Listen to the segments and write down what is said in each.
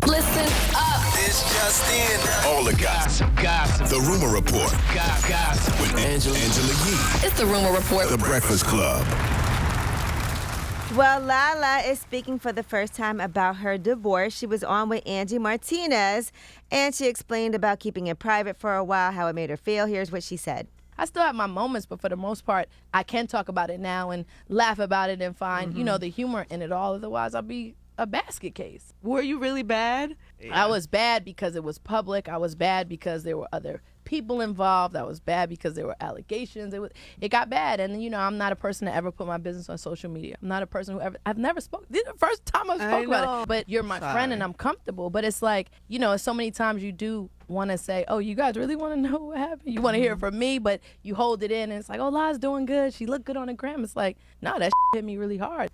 Listen up. This just in. All the gossip. The Rumor Report. Gossip. With Angela Yee. It's the Rumor Report. The Breakfast Club. Well, LaLa is speaking for the first time about her divorce. She was on with Angie Martinez, and she explained about keeping it private for a while, how it made her feel. Here's what she said. I still have my moments, but for the most part, I can talk about it now and laugh about it and find, the humor in it all. Otherwise, I'll be a basket case. Were you really bad? I was bad because it was public. I was bad because there were other people involved. I was bad because there were allegations. It got bad. And, I'm not a person to ever put my business on social media. I'm not a person who I've never spoke. This is the first time I've spoke about it. But you're my friend and I'm comfortable. But it's like, so many times you do want to say, oh, you guys really want to know what happened? You want to hear it from me, but you hold it in and it's like, oh, LaLa's doing good. She looked good on the gram. It's like, no, that hit me really hard.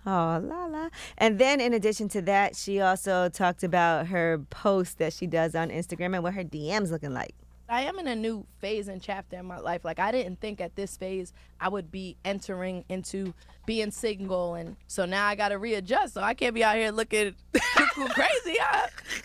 Oh, LaLa. And then in addition to that, she also talked about her post that she does on Instagram and what her DMs looking like. I am in a new phase and chapter in my life. Like, I didn't think at this phase I would be entering into being single. And so now I got to readjust. So I can't be out here looking crazy.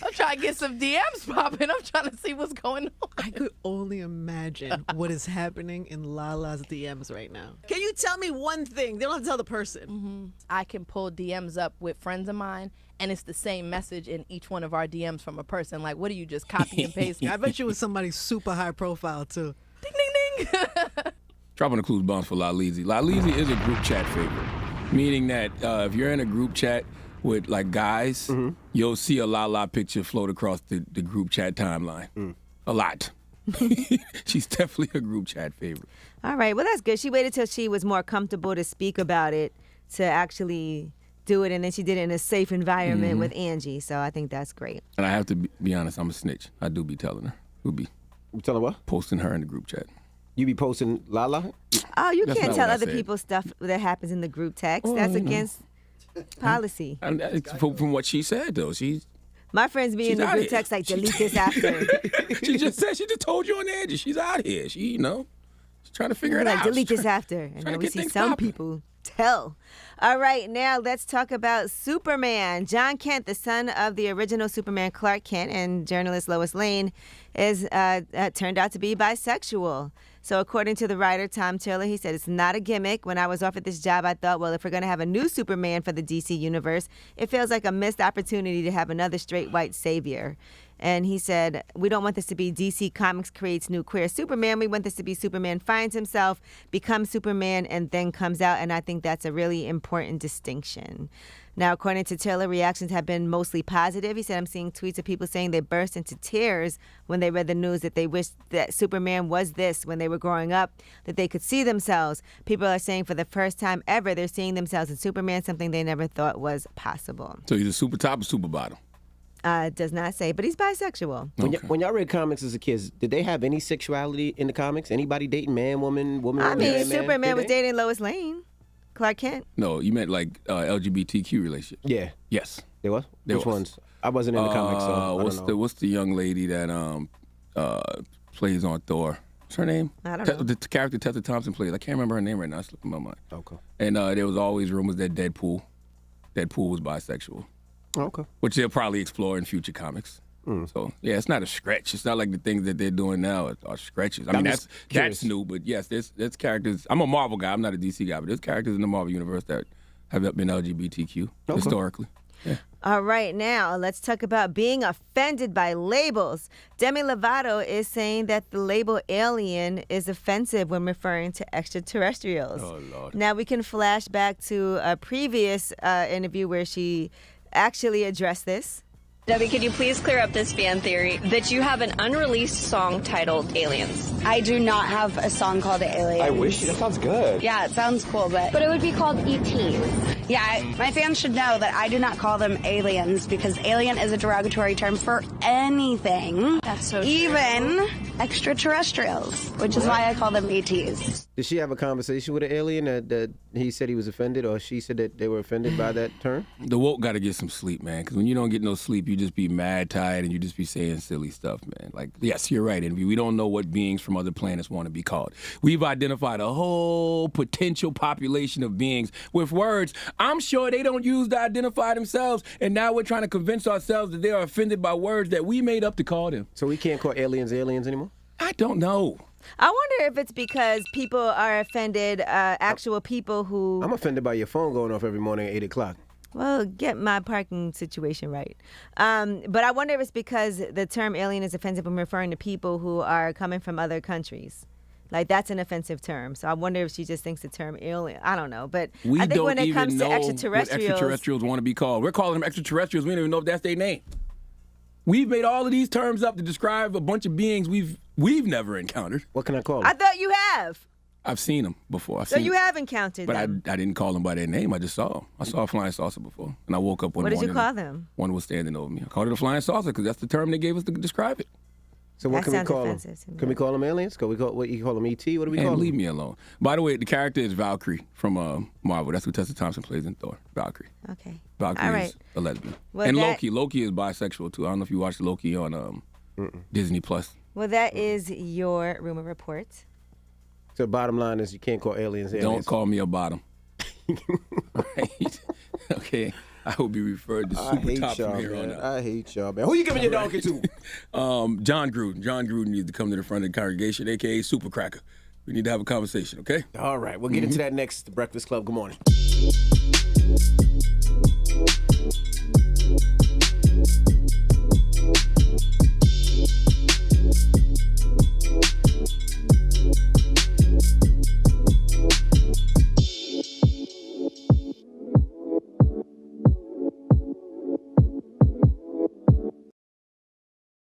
I'm trying to get some DMs popping. I'm trying to see what's going on. I could only imagine what is happening in LaLa's DMs right now. Can you tell me one thing? They don't have to tell the person. I can pull DMs up with friends of mine, and it's the same message in each one of our DMs from a person. Like, what do you just copy and paste? I bet you it was somebody super high profile, too. Ding, ding, ding. Dropping the clues bombs for LaLeezy. LaLeezy is a group chat favorite, meaning that if you're in a group chat with, like, guys, you'll see a LaLa picture float across the group chat timeline. A lot. She's definitely a group chat favorite. All right. Well, that's good. She waited till she was more comfortable to speak about it to actually do it, and then she did it in a safe environment with Angie, so I think that's great. And I have to be honest, I'm a snitch. I do be telling her. We'll be You tell her what? posting her in the group chat. You be posting LaLa? Oh, you That's can't not tell what I other said. people stuff that happens in the group text. That's against policy. And from what she said, though, My friends be in She's the out group here. text like, delete this after. she just told you on the edge. She's out here. She's trying to figure it Like, out. delete She's this after. And trying then to we get see things some popping. people tell. All right, now let's talk about Superman. John Kent, the son of the original Superman Clark Kent and journalist Lois Lane, is turned out to be bisexual. So according to the writer, Tom Taylor, he said, it's not a gimmick. When I was offered this job, I thought, well, if we're going to have a new Superman for the DC universe, it feels like a missed opportunity to have another straight white savior. And he said, we don't want this to be DC Comics creates new queer Superman. We want this to be Superman finds himself, becomes Superman, and then comes out. And I think that's a really important distinction. Now, according to Taylor, reactions have been mostly positive. He said, I'm seeing tweets of people saying they burst into tears when they read the news that they wished that Superman was this when they were growing up, that they could see themselves. People are saying for the first time ever, they're seeing themselves in Superman, something they never thought was possible. So he's a super top or super bottom? Does not say, but he's bisexual. When y'all read comics as a kid, did they have any sexuality in the comics? Anybody dating man, woman, I mean, man, Superman was Did they? dating Lois Lane, Clark Kent. No, you meant like LGBTQ relationship. Yeah. Yes. There was? There Which was. ones? I wasn't in the comics, so I don't know. What's the young lady that plays on Thor? What's her name? I don't know. The character Tessa Thompson plays. I can't remember her name right now. It's slipping my mind. Okay. And there was always rumors that Deadpool was bisexual, Okay. which they'll probably explore in future comics. So yeah, it's not a stretch. It's not like the things that they're doing now are stretches. I mean, just that's curious. new, but yes, there's characters. I'm a Marvel guy. I'm not a DC guy, but there's characters in the Marvel universe that have been LGBTQ historically. Yeah. All right, now let's talk about being offended by labels. Demi Lovato is saying that the label alien is offensive when referring to extraterrestrials. Oh, Lord. Now we can flash back to a previous interview where she actually addressed this. Debbie, could you please clear up this fan theory that you have an unreleased song titled Aliens? I do not have a song called Aliens. I wish. That sounds good. Yeah, it sounds cool, but But it would be called E.T. yeah, my fans should know that I do not call them aliens because alien is a derogatory term for anything That's so true. even extraterrestrials, which is why I call them ETs. Did she have a conversation with an alien that he said he was offended, or she said that they were offended by that term? The woke got to get some sleep, man. Because when you don't get no sleep, you just be mad tired and you just be saying silly stuff, man. Like, yes, you're right, Envy. We don't know what beings from other planets want to be called. We've identified a whole potential population of beings with words I'm sure they don't use to identify themselves, and now we're trying to convince ourselves that they are offended by words that we made up to call them. So we can't call aliens anymore? I don't know. I wonder if it's because people are offended, actual people who... I'm offended by your phone going off every morning at 8 o'clock. Well, get my parking situation right. But I wonder if it's because the term alien is offensive when referring to people who are coming from other countries. Like, that's an offensive term. So I wonder if she just thinks the term alien. I don't know. But We I think don't when it even comes know to extraterrestrials... what extraterrestrials want to be called. We're calling them extraterrestrials. We don't even know if that's their name. We've made all of these terms up to describe a bunch of beings we've never encountered. What can I call them? I thought you have. I've seen them before. So you have encountered But I them. didn't call them by their name. I just saw them. I saw a flying saucer before. And I woke up one What morning. did you call them? One was standing over me. I called it a flying saucer because that's the term they gave us to describe it. So what That can we sounds call them? offensive to me. Can we call them aliens? Can we call what you call them? ET? What do we call Man, them? leave me alone. By the way, the character is Valkyrie from Marvel. That's who Tessa Thompson plays in Thor. Valkyrie. Okay. Valkyrie All right. is a lesbian. Well, and that- Loki. Loki is bisexual too. I don't know if you watched Loki on Disney Plus. Well, that is your rumor report. So the bottom line is you can't call aliens aliens. Don't call me a bottom. Right? Okay. I will be referred to I super hate top y'all, from here on man. out. I hate y'all, man. Who you giving your donkey to? John Gruden. John Gruden needs to come to the front of the congregation, a.k.a. Super Cracker. We need to have a conversation, okay? All right, we'll get into that next. The Breakfast Club. Good morning.